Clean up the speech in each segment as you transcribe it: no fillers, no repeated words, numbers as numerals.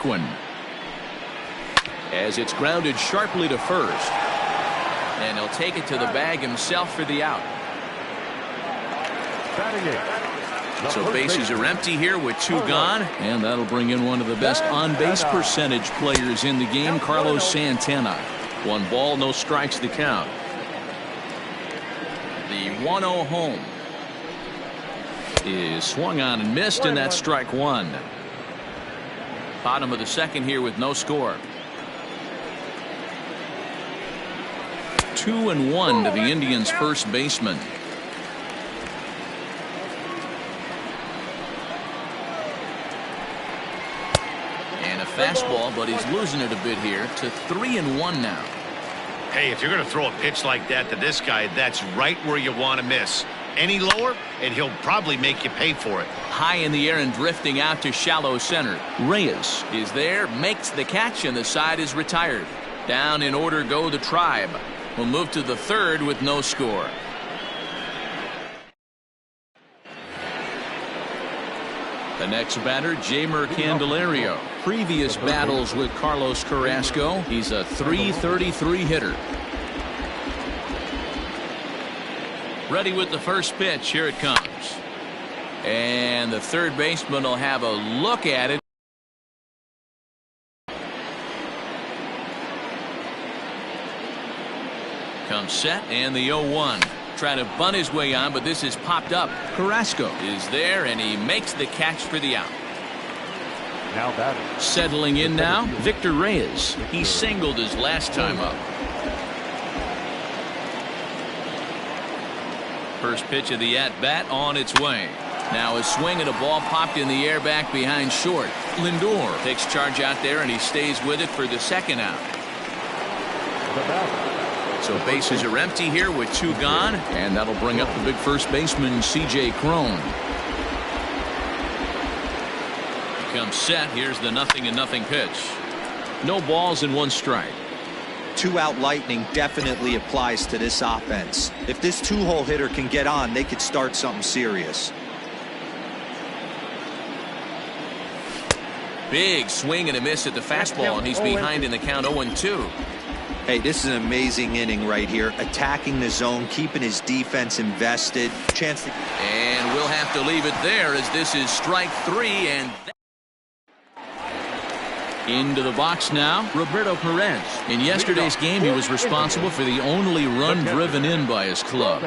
Quinn. As it's grounded sharply to first. And he'll take it to the bag himself for the out. So bases are empty here with two gone. And that'll bring in one of the best on-base percentage players in the game, Carlos Santana. 1 ball, no strikes to count. The 1-0 home is swung on and missed, and that's strike 1. Bottom of the second here with no score. 2-1 to the Indians' first baseman. And a fastball, but he's losing it a bit here to 3-1 now. Hey, if you're going to throw a pitch like that to this guy, that's right where you want to miss. Any lower, and he'll probably make you pay for it. High in the air and drifting out to shallow center. Reyes is there, makes the catch, and the side is retired. Down in order go the Tribe. We'll move to the third with no score. The next batter, Jeimer Candelario. Previous battles with Carlos Carrasco. He's a .333 hitter. Ready with the first pitch. Here it comes. And the third baseman will have a look at it. Comes set, and the 0-1. Trying to bunt his way on, but this is popped up. Carrasco is there, and he makes the catch for the out. Now batting. Settling in now, Victor Reyes. He singled his last time up. First pitch of the at-bat on its way. Now a swing and a ball popped in the air back behind short. Lindor takes charge out there, and he stays with it for the second out. So bases are empty here with two gone, and that'll bring up the big first baseman, C.J. Cron. He comes set. Here's the 0-0 pitch. No balls and 1 strike. 2-out lightning definitely applies to this offense. If this 2-hole hitter can get on, they could start something serious. Big swing and a miss at the fastball, and he's behind in the count 0-2. Hey, this is an amazing inning right here. Attacking the zone, keeping his defense invested. Chance to... And we'll have to leave it there as this is strike 3. And into the box now, Roberto Perez. In yesterday's game, he was responsible for the only run driven in by his club.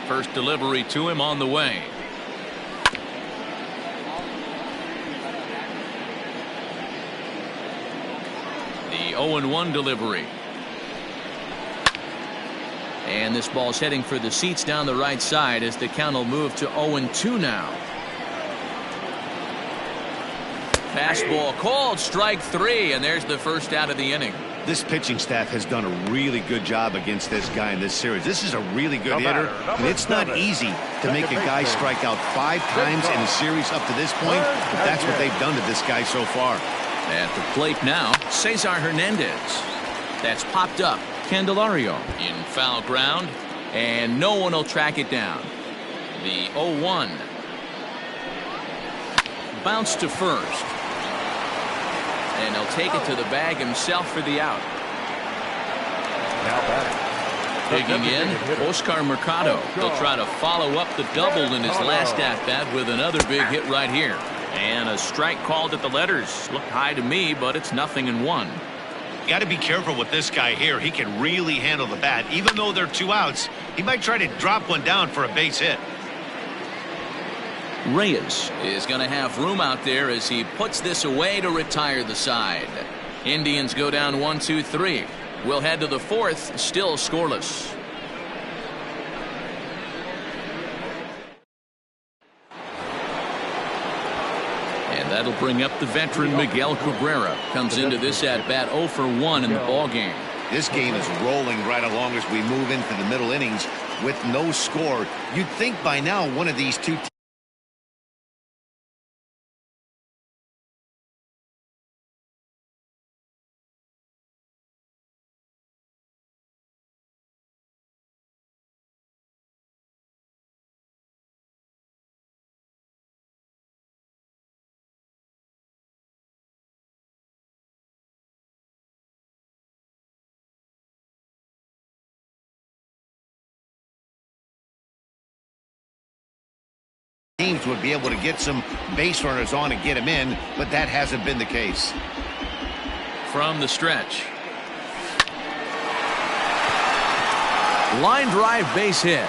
First delivery to him on the way. The 0-1 delivery. And this ball's heading for the seats down the right side as the count will move to 0-2 now. Fastball called, strike 3, and there's the first out of the inning. This pitching staff has done a really good job against this guy in this series. This is a really good hitter, and it's not easy to make a guy strike out 5 times in a series up to this point, but that's what they've done to this guy so far. At the plate now, Cesar Hernandez. That's popped up. Candelario in foul ground, and no one will track it down. The 0-1. Bounce to first. And he'll take it to the bag himself for the out. Now batting. Digging in, Oscar Mercado. He'll try to follow up the double in his last at-bat with another big hit right here. And a strike called at the letters. Looked high to me, but it's 0-1. Got to be careful with this guy here. He can really handle the bat. Even though they're 2 outs, he might try to drop one down for a base hit. Reyes is going to have room out there as he puts this away to retire the side. Indians go down 1-2-3. We'll head to the 4th, still scoreless. And that'll bring up the veteran Miguel Cabrera. Comes into this at bat 0 for 1 in the ball game. This game is rolling right along as we move into the middle innings with no score. You'd think by now one of these two teams teams would be able to get some base runners on and get him in, but that hasn't been the case. From the stretch. Line drive base hit.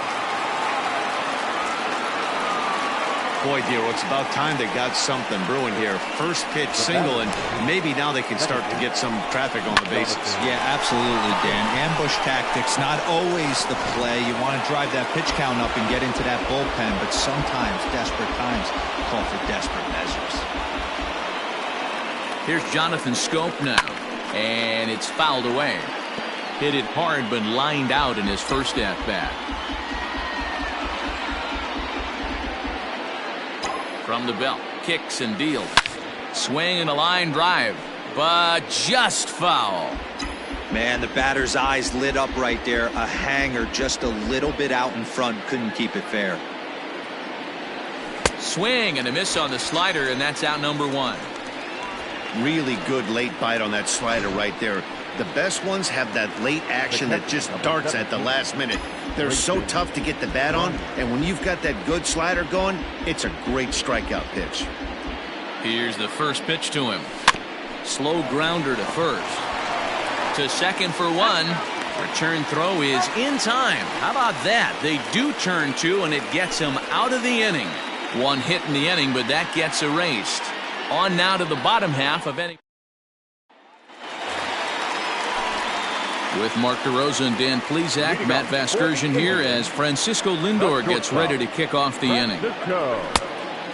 Boy, Dero, it's about time they got something brewing here. First pitch single, and maybe now they can start to get some traffic on the bases. Yeah, absolutely, Dan. Ambush tactics, not always the play. You want to drive that pitch count up and get into that bullpen, but sometimes desperate times call for desperate measures. Here's Jonathan Schoop now, and it's fouled away. Hit it hard, but lined out in his first at-bat. From the belt, kicks and deals. Swing and a line drive, but just foul. Man, the batter's eyes lit up right there. A hanger just a little bit out in front. Couldn't keep it fair. Swing and a miss on the slider, and that's out number one. Really good late bite on that slider right there. The best ones have that late action that just darts at the last minute. They're so tough to get the bat on, and when you've got that good slider going, it's a great strikeout pitch. Here's the first pitch to him. Slow grounder to first. To second for one. Return throw is in time. How about that? They do turn two, and it gets him out of the inning. One hit in the inning, but that gets erased. On now to the bottom half of inning. With Mark DeRosa and Dan Plesac, Matt Vasgersian here as Francisco Lindor gets ready to kick off the inning.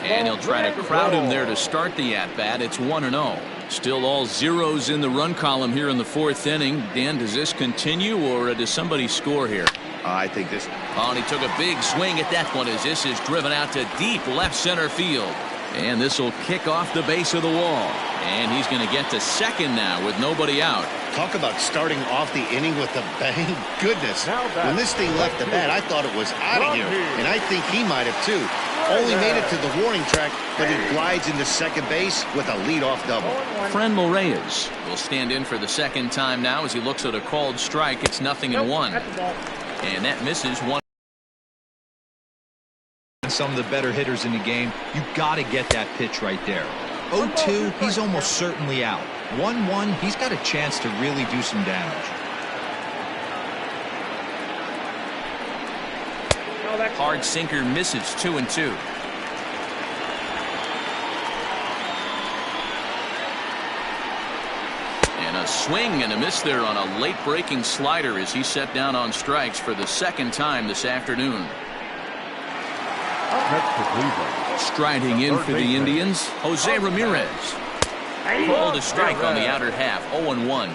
And he'll try to crowd him there to start the at-bat. It's 1-0. Still all zeros in the run column here in the fourth inning. Dan, does this continue, or does somebody score here? I think this. Oh, and he took a big swing at that one as this is driven out to deep left center field. And this will kick off the base of the wall. And he's going to get to second now with nobody out. Talk about starting off the inning with a bang. Goodness. When this thing left the bat, I thought it was out of here. And I think he might have too. Only made it to the warning track, but he glides into second base with a leadoff double. Franmil Reyes will stand in for the second time now as he looks at a called strike. It's 0-1. And that misses one. Some of the better hitters in the game, you got to get that pitch right there. 0-2, he's almost certainly out. 1-1, he's got a chance to really do some damage. Hard sinker misses 2-2. And a swing and a miss there on a late breaking slider as he set down on strikes for the second time this afternoon. Striding in for the Indians, Jose Ramirez. Called a strike on the outer half, 0-1.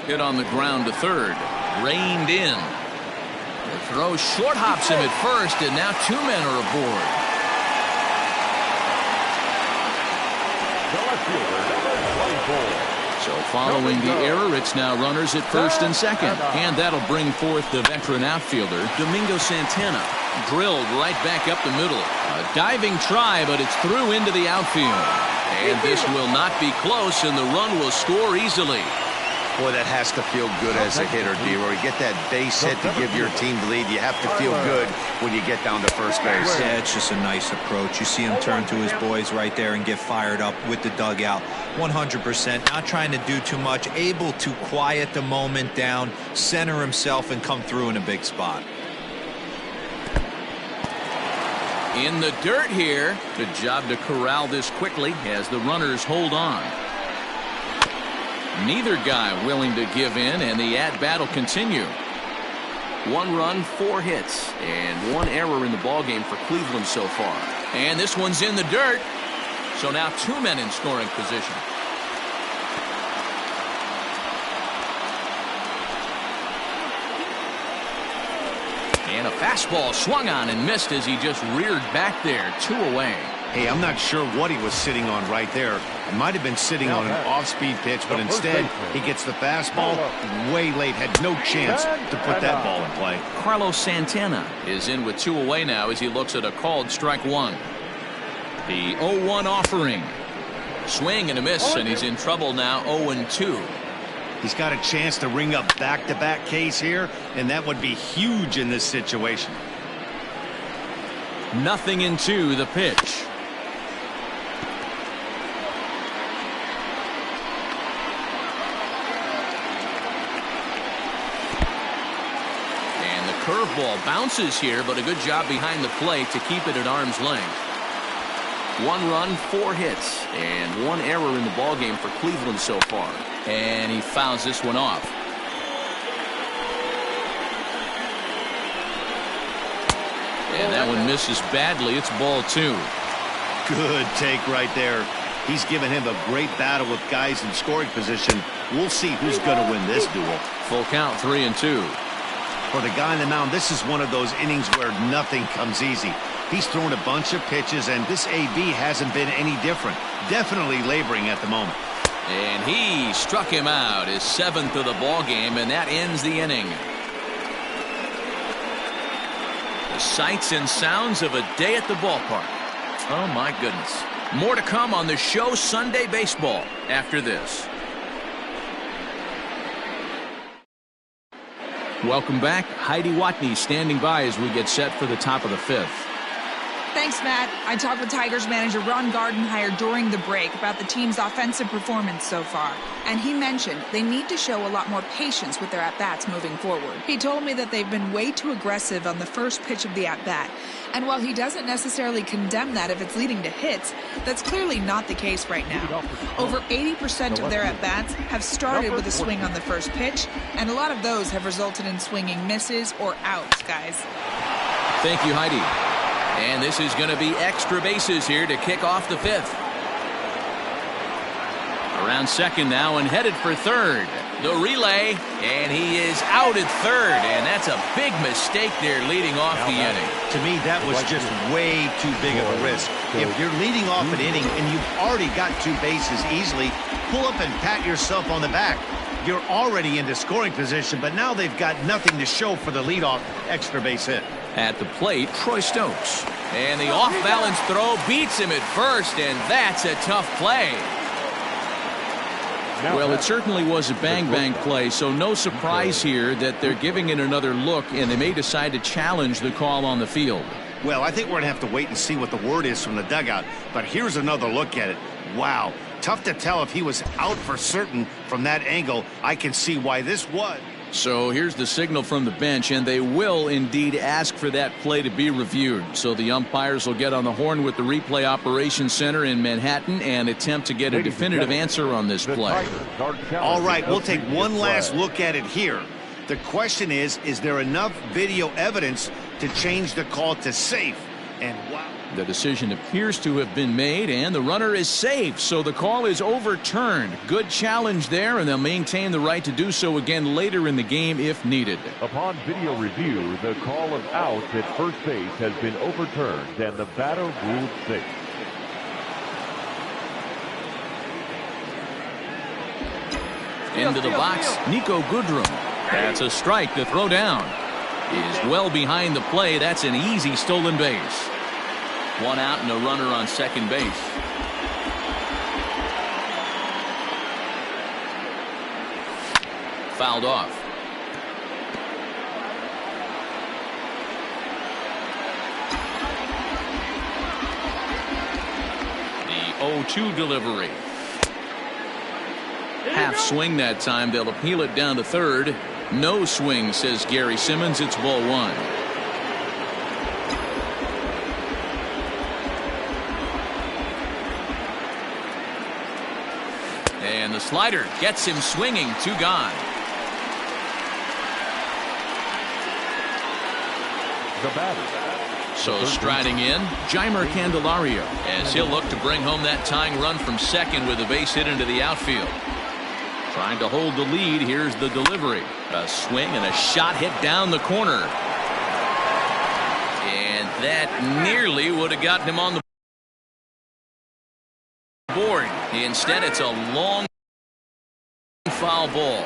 Hit on the ground to third. Reined in. The throw short hops him at first, and now two men are aboard. So following the error, it's now runners at first and second. And that'll bring forth the veteran outfielder, Domingo Santana. Drilled right back up the middle. A diving try, but it's through into the outfield. And this will not be close, and the run will score easily. Boy, that has to feel good as a hitter, D-Roy. You get that base hit to give your team the lead. You have to feel good when you get down to first base. Yeah, it's just a nice approach. You see him turn to his boys right there and get fired up with the dugout. 100%. Not trying to do too much. Able to quiet the moment down, center himself, and come through in a big spot. In the dirt here. Good job to corral this quickly as the runners hold on. Neither guy willing to give in, and the at-bat will continue. 1 run, 4 hits, and 1 error in the ballgame for Cleveland so far. And this one's in the dirt. So now 2 men in scoring position. And a fastball swung on and missed as he just reared back there. 2 away. Hey, I'm not sure what he was sitting on right there. It might have been sitting on an off-speed pitch, but instead he gets the fastball way late. Had no chance to put that ball in play. Carlos Santana is in with 2 away now as he looks at a called strike 1. The 0-1 offering. Swing and a miss, and he's in trouble now. 0-2. He's got a chance to ring up back-to-back Ks here, and that would be huge in this situation. 0-2 the pitch. And the curveball bounces here, but a good job behind the plate to keep it at arm's length. 1 run, 4 hits, and 1 error in the ballgame for Cleveland so far. And he fouls this one off. And that one misses badly. It's ball 2. Good take right there. He's given him a great battle with guys in scoring position. We'll see who's going to win this duel. Full count, 3-2. For the guy on the mound, this is one of those innings where nothing comes easy. He's thrown a bunch of pitches, and this AB hasn't been any different. Definitely laboring at the moment. And he struck him out, his 7th of the ball game, and that ends the inning. The sights and sounds of a day at the ballpark. Oh my goodness. More to come on the show Sunday Baseball after this. Welcome back. Heidi Watney standing by as we get set for the top of the 5th. Thanks, Matt. I talked with Tigers manager Ron Gardenhire during the break about the team's offensive performance so far. And he mentioned they need to show a lot more patience with their at-bats moving forward. He told me that they've been way too aggressive on the first pitch of the at-bat. And while he doesn't necessarily condemn that if it's leading to hits, that's clearly not the case right now. Over 80% of their at-bats have started with a swing on the first pitch, and a lot of those have resulted in swinging misses or outs, guys. Thank you, Heidi. And this is going to be extra bases here to kick off the 5th. Around second now and headed for third. The relay, and he is out at third, and that's a big mistake there leading off the inning. To me, that was just way too big of a risk. If you're leading off an inning and you've already got 2 bases easily, pull up and pat yourself on the back. You're already into scoring position, but now they've got nothing to show for the leadoff extra base hit. At the plate, Troy Stokes. And the off-balance throw beats him at first, and that's a tough play. Well, it certainly was a bang-bang play, so no surprise here that they're giving it another look, and they may decide to challenge the call on the field. Well, I think we're going to have to wait and see what the word is from the dugout, but here's another look at it. Wow, tough to tell if he was out for certain from that angle. I can see why this was. So here's the signal from the bench, and they will indeed ask for that play to be reviewed. So the umpires will get on the horn with the replay operations center in Manhattan and attempt to get a definitive answer on this play. All right, we'll take one last look at it here. The question is there enough video evidence to change the call to safe? And wow. The decision appears to have been made, and the runner is safe, so the call is overturned. Good challenge there, and they'll maintain the right to do so again later in the game if needed. Upon video review, the call of out at first base has been overturned, and the batter ruled safe. Into the box, Nico Goodrum. That's a strike to throw down. Is well behind the play. That's an easy stolen base. 1 out and a runner on second base. Fouled off. The 0-2 delivery. Half swing that time. They'll appeal it down to third. No swing, says Gary Simmons. It's ball 1. And the slider gets him swinging. 2 gone. The batter. So striding in, Jeimer Candelario, as he'll look to bring home that tying run from second with a base hit into the outfield. Trying to hold the lead. Here's the delivery. A swing and a shot hit down the corner. And that nearly would have gotten him on the board. Instead, it's a long foul ball.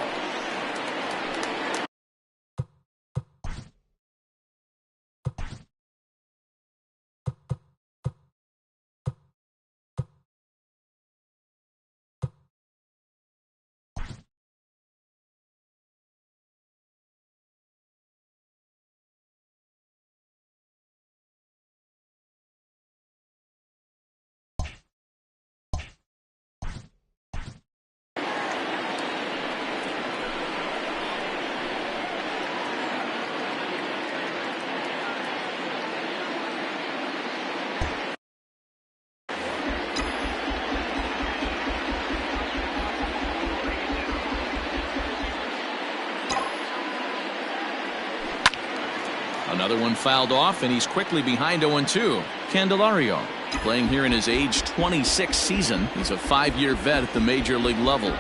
Another one fouled off, and he's quickly behind 0-2. Candelario, playing here in his age 26 season. He's a 5-year vet at the major league level.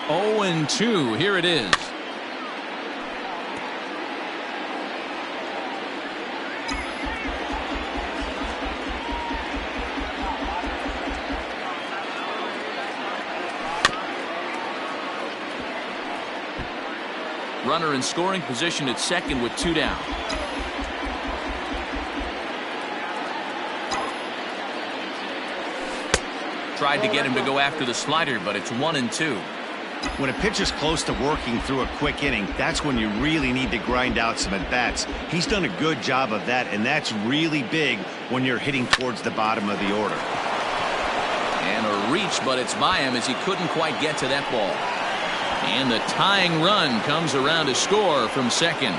0-2. Here it is. Runner in scoring position at second with 2 down. Tried to get him to go after the slider, but it's 1-2. When a pitcher's close to working through a quick inning, that's when you really need to grind out some at-bats. He's done a good job of that, and that's really big when you're hitting towards the bottom of the order. And a reach, but it's by him as he couldn't quite get to that ball. And the tying run comes around to score from second.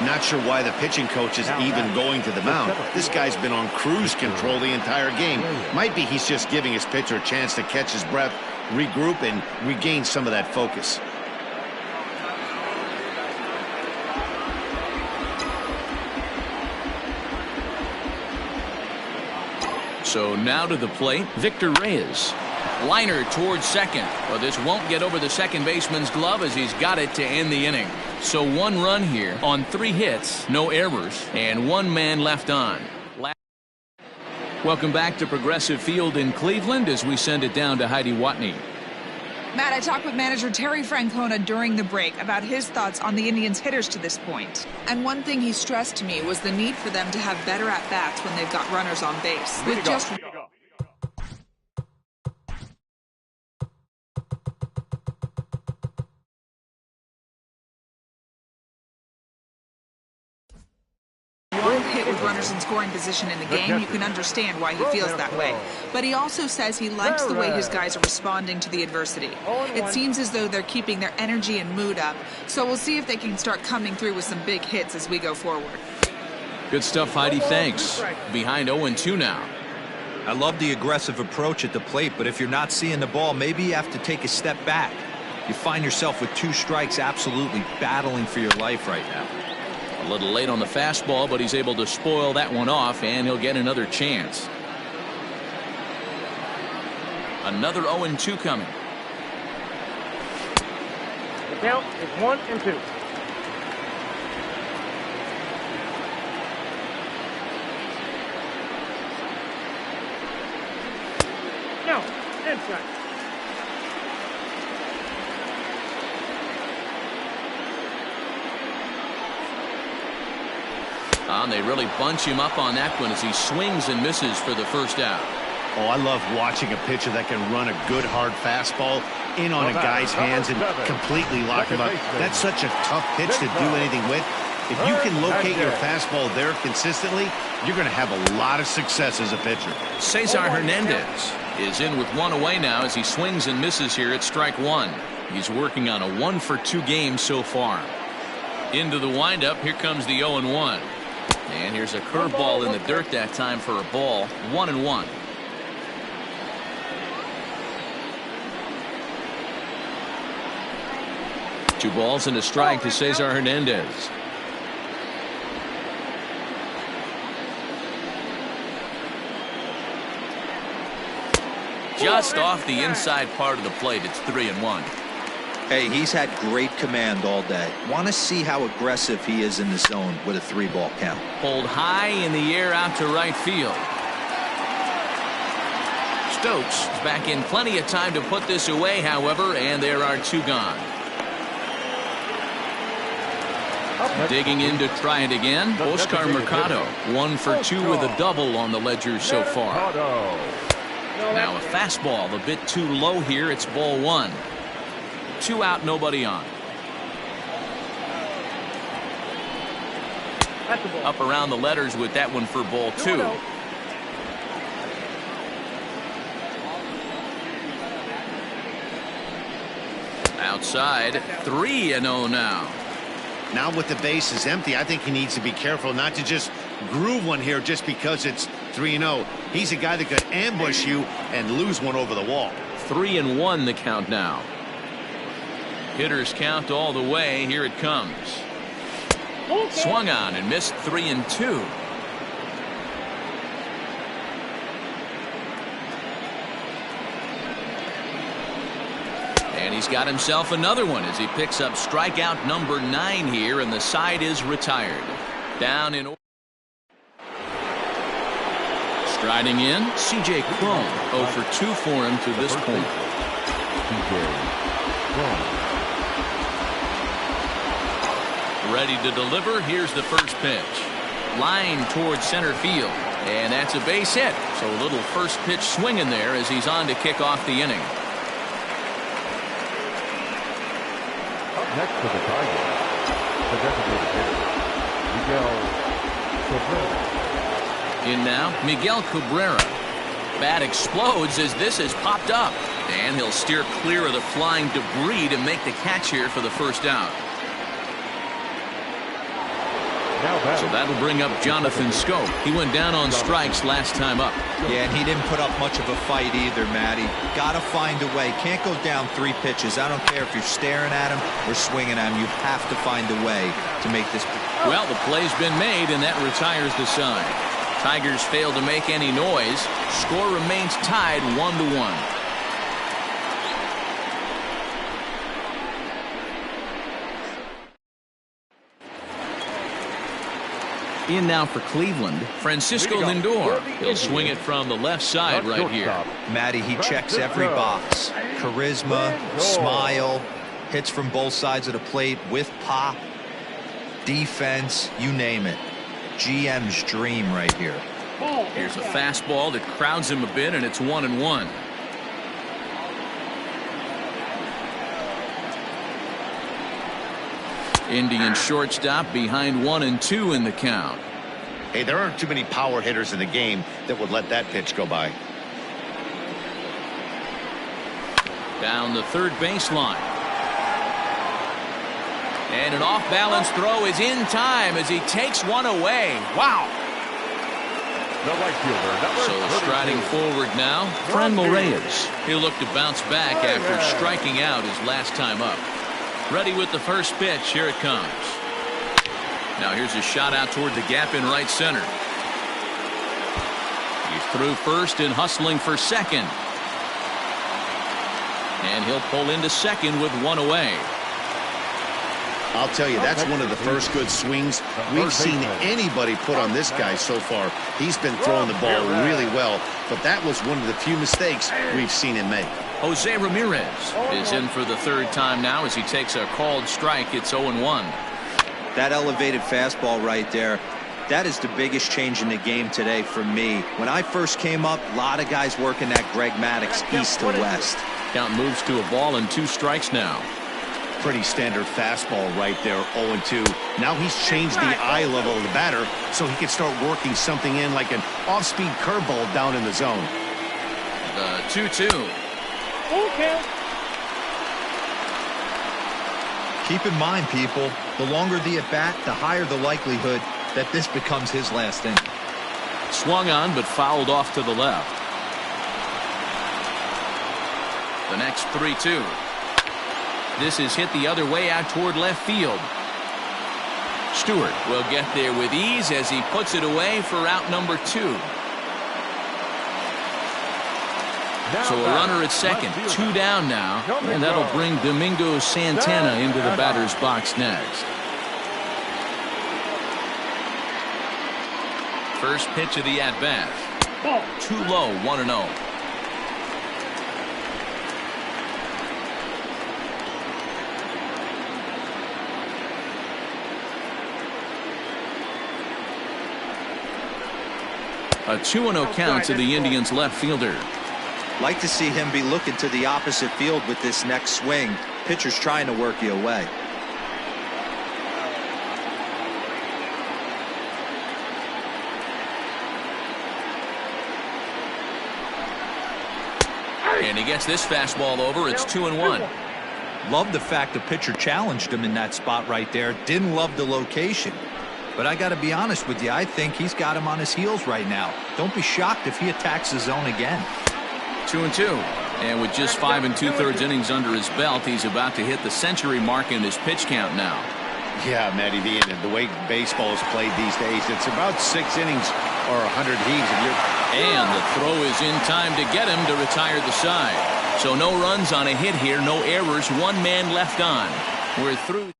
Not sure why the pitching coach is even going to the mound. This guy's been on cruise control the entire game. Might be he's just giving his pitcher a chance to catch his breath, regroup, and regain some of that focus. So now to the plate, Victor Reyes. Liner towards second. Well, this won't get over the second baseman's glove as he's got it to end the inning. So 1 run here on 3 hits, no errors, and 1 man left on. Welcome back to Progressive Field in Cleveland as we send it down to Heidi Watney. Matt, I talked with manager Terry Francona during the break about his thoughts on the Indians' hitters to this point. And one thing he stressed to me was the need for them to have better at-bats when they've got runners on base. With just hit with runners in scoring position in the game, you can understand why he feels that way. But he also says he likes the way his guys are responding to the adversity. It seems as though they're keeping their energy and mood up, so we'll see if they can start coming through with some big hits as we go forward. Good stuff, Heidi. Thanks. Behind 0-2 now. I love the aggressive approach at the plate, but if you're not seeing the ball, maybe you have to take a step back. You find yourself with 2 strikes, absolutely battling for your life right now. A little late on the fastball, but he's able to spoil that one off, and he'll get another chance. Another 0-2 coming. The count is 1-2. No, inside. And they really bunch him up on that one as he swings and misses for the first out. Oh, I love watching a pitcher that can run a good hard fastball in on a guy's hands and completely lock him up. That's such a tough pitch to do anything with. If you can locate your fastball there consistently, you're going to have a lot of success as a pitcher. Cesar Hernandez is in with 1 away now as he swings and misses here at strike 1. He's working on a 1-for-2 game so far. Into the windup, here comes the 0-1. And here's a curveball in the dirt that time for a ball. 1-1. Two balls and a strike to Cesar Hernandez. Just off the inside part of the plate. It's 3-1. Hey, he's had great command all day. Want to see how aggressive he is in the zone with a 3-ball count. Pulled high in the air out to right field. Stokes is back in plenty of time to put this away, however, and there are 2 gone. Digging in to try it again, Oscar Mercado. 1 for 2 with a double on the ledger so far. Now a fastball a bit too low here. It's ball 1. 2 out, nobody on. Up around the letters with that one for ball 2. Outside, 3-0 now. Now with the base is empty, I think he needs to be careful not to just groove one here just because it's 3-0. He's a guy that could ambush you and lose one over the wall. 3-1 the count now. Hitters count all the way. Here it comes. Swung on and missed 3-2. And he's got himself another one as he picks up strikeout number 9 here, and the side is retired. Down in. Striding in, C.J. Cron. 0 for 2 for him to this point. Ready to deliver. Here's the first pitch. Line towards center field. And that's a base hit. So a little first pitch swing in there as he's on to kick off the inning. Up next for the Tigers, the designated hitter, Miguel Cabrera. In now, Miguel Cabrera. Bat explodes as this has popped up. And he'll steer clear of the flying debris to make the catch here for the first out. So that'll bring up Jonathan Schoop. He went down on strikes last time up. Yeah, and he didn't put up much of a fight either, Matty. Got to find a way. Can't go down 3 pitches. I don't care if you're staring at him or swinging at him. You have to find a way to make this. Well, the play's been made, and that retires the side. Tigers fail to make any noise. Score remains tied 1-1. In now for Cleveland, Francisco Lindor. He'll swing it from the left side right here. Matty, he checks every box. Charisma, smile, hits from both sides of the plate with pop, defense, you name it. GM's dream right here. Here's a fastball that crowds him a bit, and it's 1-1. Indian shortstop behind 1-2 in the count. Hey, there aren't too many power hitters in the game that would let that pitch go by. Down the third baseline. And an off-balance throw is in time as he takes one away. Wow. The right fielder, So striding forward now, Franmil Reyes. He'll look to bounce back after striking out his last time up. Ready with the first pitch. Here it comes. Now here's a shot out toward the gap in right center. He's through first and hustling for second. And he'll pull into second with one away. I'll tell you, that's one of the first good swings we've seen anybody put on this guy so far. He's been throwing the ball really well, but that was one of the few mistakes we've seen him make. Jose Ramirez is in for the third time now as he takes a called strike. It's 0-1. That elevated fastball right there, that is the biggest change in the game today for me. When I first came up, a lot of guys working that Greg Maddux east to west. Count moves to a ball and 2 strikes now. Pretty standard fastball right there, 0-2. Now he's changed the eye level of the batter so he can start working something in like an off-speed curveball down in the zone. The 2-2. Okay. Keep in mind, people, the longer the at-bat, the higher the likelihood that this becomes his last inning. Swung on but fouled off to the left. The next 3-2. This is hit the other way out toward left field. Stewart will get there with ease as he puts it away for out number 2. So a runner at second, 2 down now, and that'll bring Domingo Santana into the batter's box next. First pitch of the at-bat. Too low, 1-0. A 2-0 count to the Indians' left fielder. Like to see him be looking to the opposite field with this next swing. Pitcher's trying to work you away. And he gets this fastball over. It's 2-1. Love the fact the pitcher challenged him in that spot right there. Didn't love the location. But I got to be honest with you, I think he's got him on his heels right now. Don't be shocked if he attacks the zone again. 2-2. And with just 5 2/3 innings under his belt, he's about to hit the century mark in his pitch count now. Yeah, Matty V, and the way baseball is played these days, it's about 6 innings or 100 heaves. And the throw is in time to get him to retire the side. So no runs on a hit here, no errors, 1 man left on. We're through.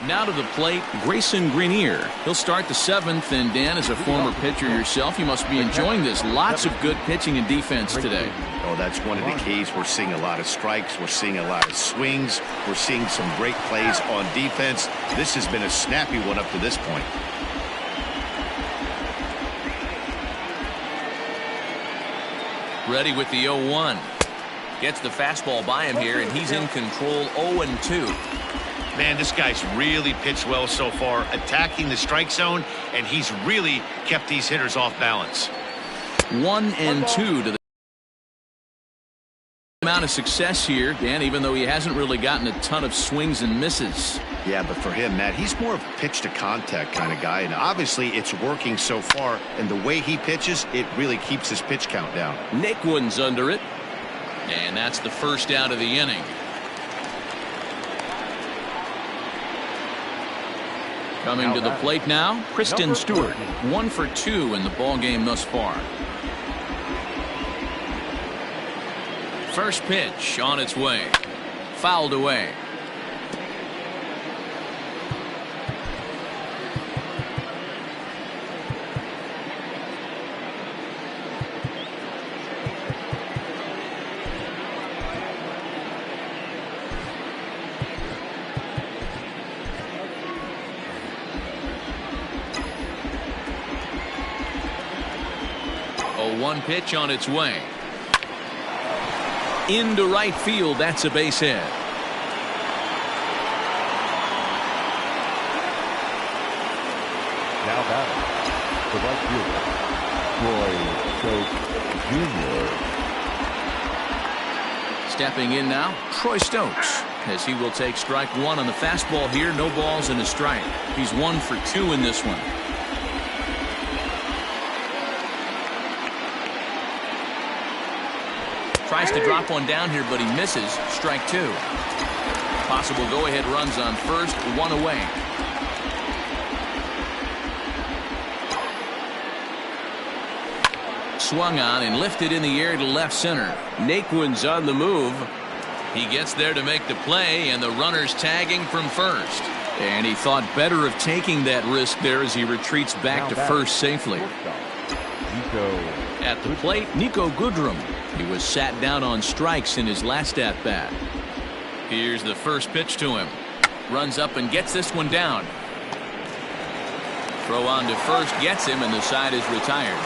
Now to the plate, Grayson Greenier. He'll start the 7th, and Dan, as a former pitcher yourself, you must be enjoying this. Lots of good pitching and defense today. Oh, that's one of the keys. We're seeing a lot of strikes. We're seeing a lot of swings. We're seeing some great plays on defense. This has been a snappy one up to this point. Ready with the 0-1. Gets the fastball by him here, and he's in control 0-2. Man, this guy's really pitched well so far, attacking the strike zone, and he's really kept these hitters off balance. 1-2 to the amount of success here, Dan, even though he hasn't really gotten a ton of swings and misses. Yeah, but for him, Matt, he's more of a pitch to contact kind of guy, and obviously it's working so far, and the way he pitches, it really keeps his pitch count down. Naquin's under it, and that's the first out of the inning. Coming to the plate now, Kristen Stewart. 1 for 2 in the ball game thus far. First pitch on its way. Fouled away. One pitch on its way. Into right field. That's a base hit. Now batting, the right fielder, Troy Stokes Jr. Stepping in now, Troy Stokes, as he will take strike 1 on the fastball here. No balls and a strike. He's 1 for 2 in this one. Tries to drop one down here, but he misses. Strike 2. Possible go-ahead runs on first, 1 away. Swung on and lifted in the air to left center. Naquin's on the move. He gets there to make the play, and the runner's tagging from first. And he thought better of taking that risk there as he retreats back to first safely. At the plate, Nico Goodrum. He was sat down on strikes in his last at-bat. Here's the first pitch to him. Runs up and gets this one down. Throw on to first, gets him, and the side is retired.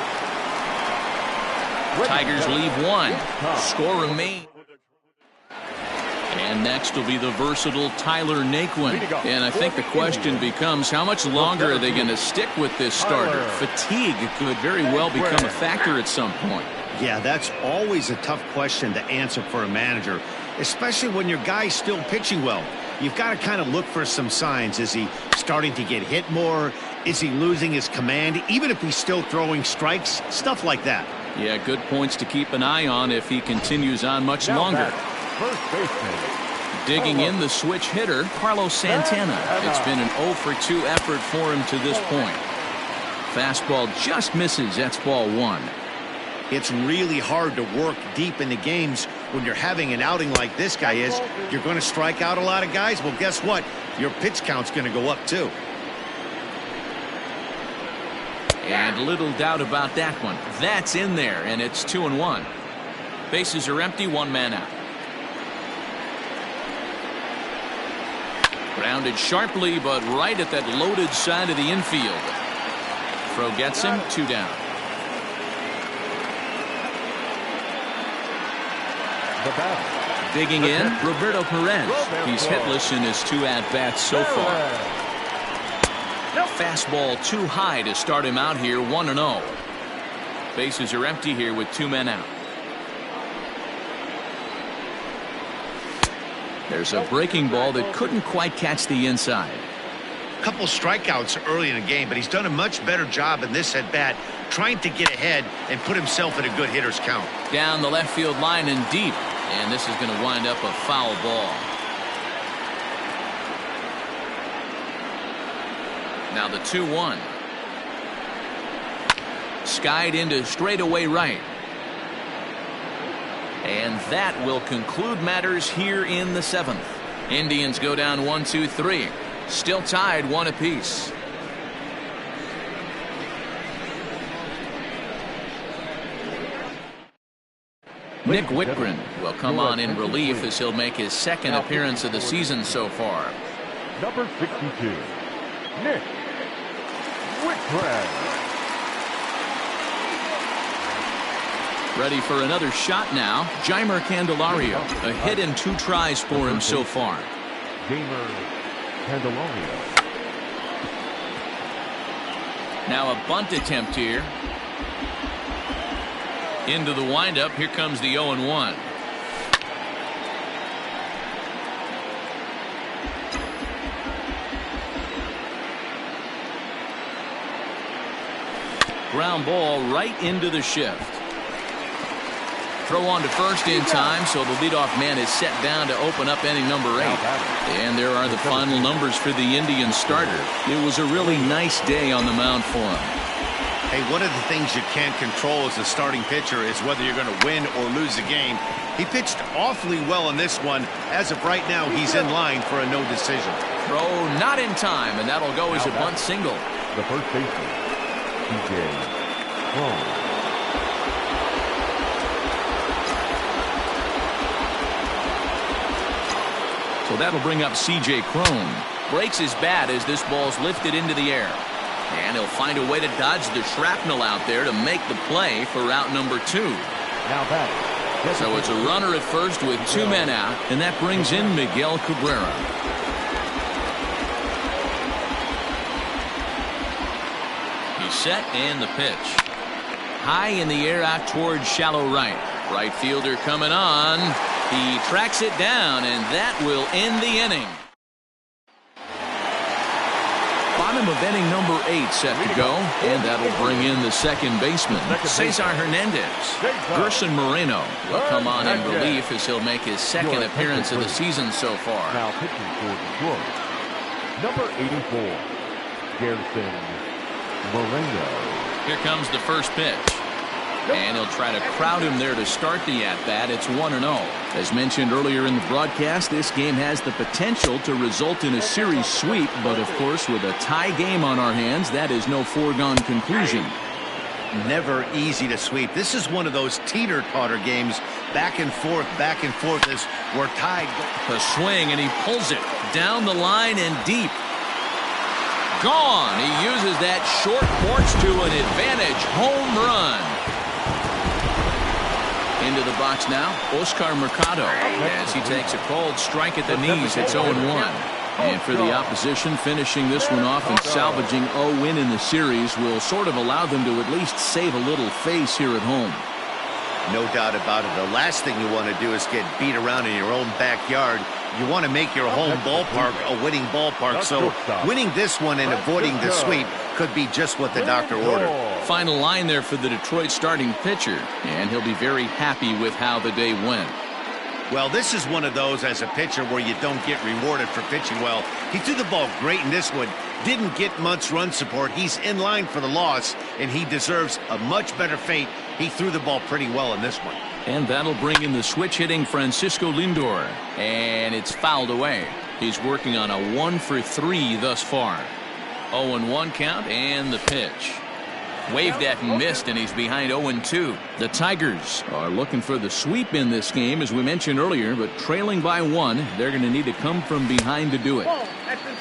Tigers leave 1. Score remains. And next will be the versatile Tyler Naquin. And I think the question becomes, how much longer are they going to stick with this starter? Fatigue could very well become a factor at some point. Yeah, that's always a tough question to answer for a manager, especially when your guy's still pitching well. You've got to kind of look for some signs. Is he starting to get hit more? Is he losing his command? Even if he's still throwing strikes, stuff like that. Yeah, good points to keep an eye on if he continues on much longer. First baseman. Digging in the switch hitter, Carlos Santana. It's been an 0 for 2 effort for him to this point. Fastball just misses. That's ball 1. It's really hard to work deep into games when you're having an outing like this guy is. You're going to strike out a lot of guys. Well, guess what? Your pitch count's going to go up too. And little doubt about that one. That's in there, and it's 2-1. Bases are empty, 1 man out. Grounded sharply, but right at that loaded side of the infield. Throw gets him, 2 down. The batter. Digging in, Roberto Perez. He's hitless in his 2 at-bats so far. Fastball too high to start him out here, 1-0. Bases are empty here with 2 men out. There's a breaking ball that couldn't quite catch the inside. couple strikeouts early in the game, but he's done a much better job in this at-bat trying to get ahead and put himself in a good hitter's count. Down the left field line and deep, and this is going to wind up a foul ball. Now the 2-1. Skied into straightaway right. And that will conclude matters here in the 7th. Indians go down 1-2-3. Still tied 1 apiece. Nick Whitgren will come on in relief as he'll make his 2nd appearance of the season so far. Number 62, Nick Whitgren. Ready for another shot now. Jeimer Candelario. A hit and 2 tries for him so far. Jeimer Candelario. Now a bunt attempt here. Into the windup. Here comes the 0-1. Ground ball right into the shift. Throw on to first in time, so the leadoff man is set down to open up inning number 8. And there are the final numbers for the Indians starter. It was a really nice day on the mound for him. Hey, one of the things you can't control as a starting pitcher is whether you're going to win or lose a game. He pitched awfully well in this one. As of right now, he's in line for a no decision. Throw not in time, and that'll go as a bunt single. The first baseman, C.J. Cron. So that'll bring up C.J. Cron. Breaks his bat as this ball's lifted into the air. And he'll find a way to dodge the shrapnel out there to make the play for route number 2. Now back. So it's a runner at first with 2 men out, and that brings in Miguel Cabrera. He's set and the pitch. High in the air out towards shallow right. Right fielder coming on. He tracks it down, and that will end the inning. Bottom of inning number 8 set to go, and that'll bring in the second baseman, Cesar Hernandez. Gerson Moreno will come on in relief as he'll make his 2nd appearance of the season so far. Now pitching for Detroit, number 84, Gerson Moreno. Here comes the first pitch. And he'll try to crowd him there to start the at-bat. It's 1-0. As mentioned earlier in the broadcast, this game has the potential to result in a series sweep, but of course with a tie game on our hands, that is no foregone conclusion. Never easy to sweep. This is one of those teeter-totter games, back and forth as we're tied. The swing, and he pulls it down the line and deep. Gone. He uses that short porch to an advantage home run. Into the box now, Oscar Mercado, as he takes a called strike at the knees. It's 0-1. And for the opposition, finishing this one off and salvaging a win in the series will sort of allow them to at least save a little face here at home. No doubt about it. The last thing you want to do is get beat around in your own backyard. You want to make your home ballpark a winning ballpark. So winning this one and avoiding the sweep could be just what the doctor ordered. Final line there for the Detroit starting pitcher, and he'll be very happy with how the day went. Well, this is one of those as a pitcher where you don't get rewarded for pitching well. He threw the ball great in this one. Didn't get much run support. He's in line for the loss, and he deserves a much better fate. He threw the ball pretty well in this one. And that'll bring in the switch-hitting Francisco Lindor. And it's fouled away. He's working on a 1-for-3 thus far. 0-1 count and the pitch. Waved at and missed, and he's behind 0-2. The Tigers are looking for the sweep in this game, as we mentioned earlier, but trailing by 1, they're going to need to come from behind to do it.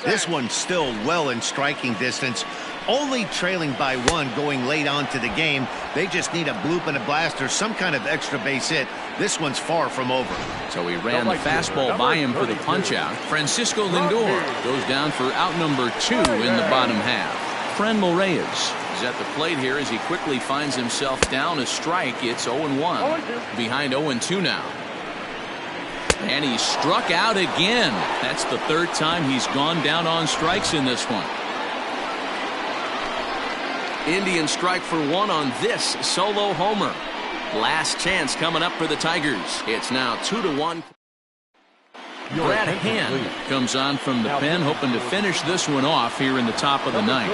This one's still well in striking distance. Only trailing by 1 going late on to the game. They just need a bloop and a blast or some kind of extra base hit. This one's far from over. So he ran the fastball by him for the punch-out. Francisco Lindor goes down for out number 2 in the bottom half. Franmil Reyes is at the plate here as he quickly finds himself down a strike. It's 0-1. Behind 0-2 now. And he struck out again. That's the third time he's gone down on strikes in this one. Indians strike for one on this solo homer. Last chance coming up for the Tigers. It's now 2-1. Brad Hand comes on from the pen, hoping to finish this one off here in the top of the ninth.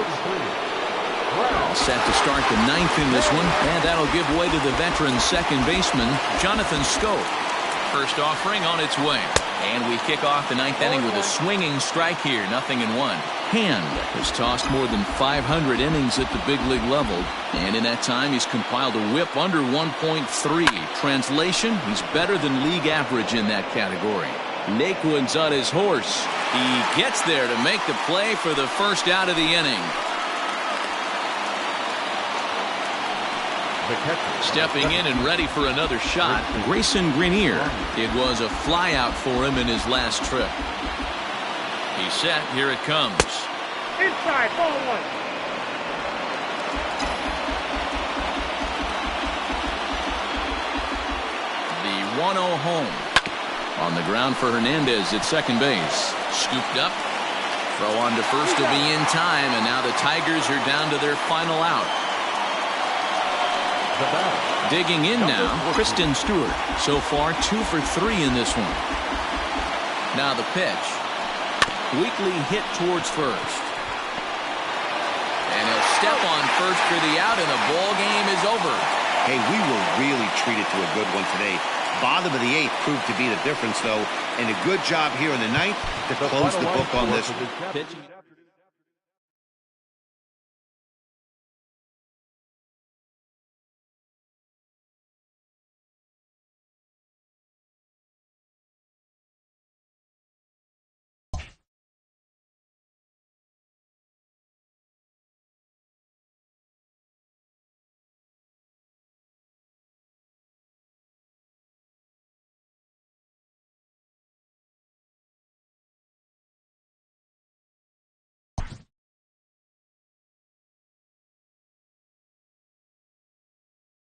All set to start the ninth in this one, and that'll give way to the veteran second baseman, Jonathan Schoop. First offering on its way. And we kick off the ninth inning with a swinging strike here, 0-1. Hand has tossed more than 500 innings at the big league level, and in that time he's compiled a whip under 1.3. Translation, he's better than league average in that category. Naquin's on his horse. He gets there to make the play for the first out of the inning. Stepping in and ready for another shot, Grayson Greenier. It was a flyout for him in his last trip. He's set. Here it comes. Inside, ball one. The 1-0 home. On the ground for Hernandez at second base. Scooped up. Throw on to first will be in time, and now the Tigers are down to their final out. Digging in now, Kristen Stewart. So far, 2 for 3 in this one. Now the pitch. Weakly hit towards first. And he'll step on first for the out, and the ball game is over. Hey, we were really treated to a good one today. Bottom of the 8th proved to be the difference, though, and a good job here in the 9th to close the book on this one.